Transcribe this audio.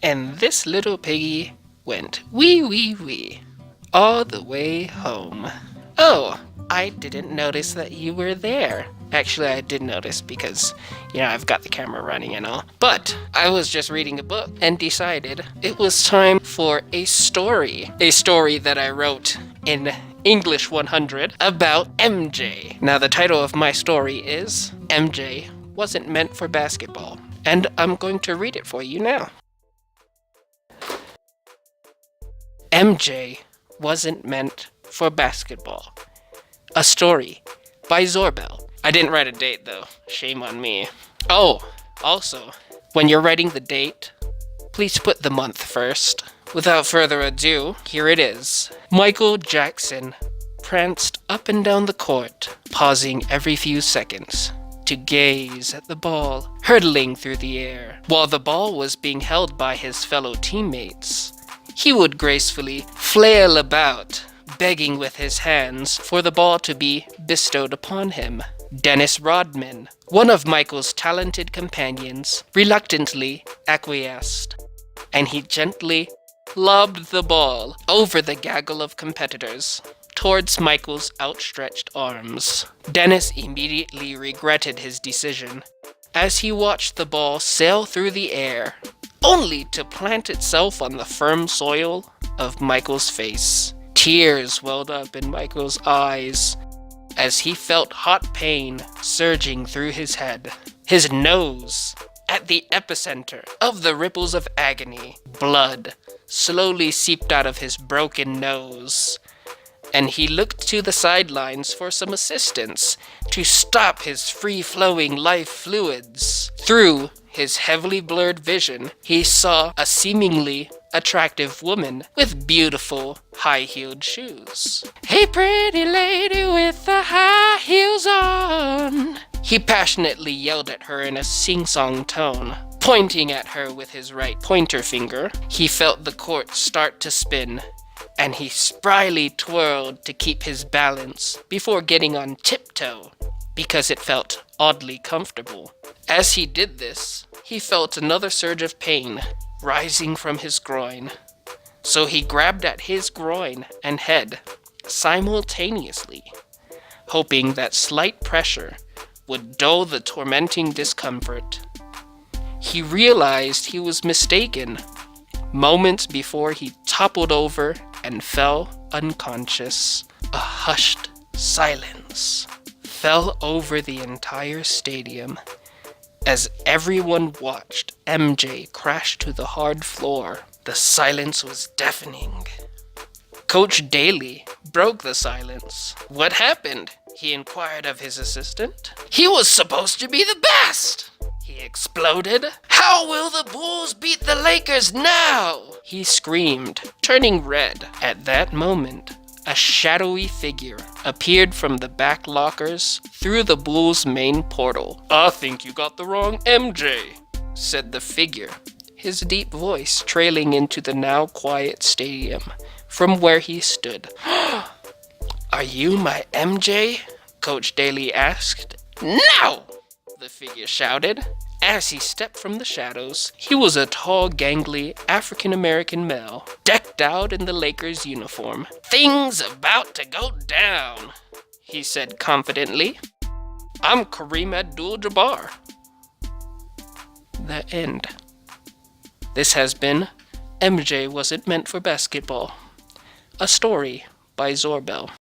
And this little piggy went wee wee wee all the way home. Oh, I didn't notice that you were there. Actually, I did notice because, I've got the camera running and all. But I was just reading a book and decided it was time for a story. A story that I wrote in English 100 about MJ. Now, the title of my story is MJ Wasn't Meant for Basketball. And I'm going to read it for you now. MJ Wasn't Meant for Basketball. A story by Zorbell. I didn't write a date though. Shame on me. Oh, also, when you're writing the date, please put the month first. Without further ado, here it is. Michael Jackson pranced up and down the court, pausing every few seconds to gaze at the ball hurtling through the air. While the ball was being held by his fellow teammates, he would gracefully flail about, begging with his hands for the ball to be bestowed upon him. Dennis Rodman, one of Michael's talented companions, reluctantly acquiesced, and he gently lobbed the ball over the gaggle of competitors towards Michael's outstretched arms. Dennis immediately regretted his decision as he watched the ball sail through the air, only to plant itself on the firm soil of Michael's face. Tears welled up in Michael's eyes as he felt hot pain surging through his head. His nose, at the epicenter of the ripples of agony, blood slowly seeped out of his broken nose, and he looked to the sidelines for some assistance to stop his free-flowing life fluids. Through his heavily blurred vision, he saw a seemingly attractive woman with beautiful high-heeled shoes. "Hey, pretty lady with the high heels on," he passionately yelled at her in a sing-song tone. Pointing at her with his right pointer finger, he felt the court start to spin, and he spryly twirled to keep his balance before getting on tiptoe because it felt oddly comfortable. As he did this, he felt another surge of pain rising from his groin. So he grabbed at his groin and head simultaneously, hoping that slight pressure would dull the tormenting discomfort. He realized he was mistaken moments before he toppled over and fell unconscious. A hushed silence fell over the entire stadium as everyone watched MJ crash to the hard floor. The silence was deafening. Coach Daly broke the silence. "What happened?" he inquired of his assistant. "He was supposed to be the best!" he exploded. "How will the Bulls beat the Lakers now?" he screamed, turning red. At that moment, a shadowy figure appeared from the back lockers through the Bulls' main portal. "I think you got the wrong MJ," said the figure, his deep voice trailing into the now quiet stadium from where he stood. "Are you my MJ?" Coach Daly asked. "No!" the figure shouted. As he stepped from the shadows, he was a tall, gangly African-American male, decked out in the Lakers uniform. "Things about to go down," he said confidently. "I'm Kareem Abdul-Jabbar." The end. This has been MJ Wasn't Meant for Basketball, a story by Zorbell.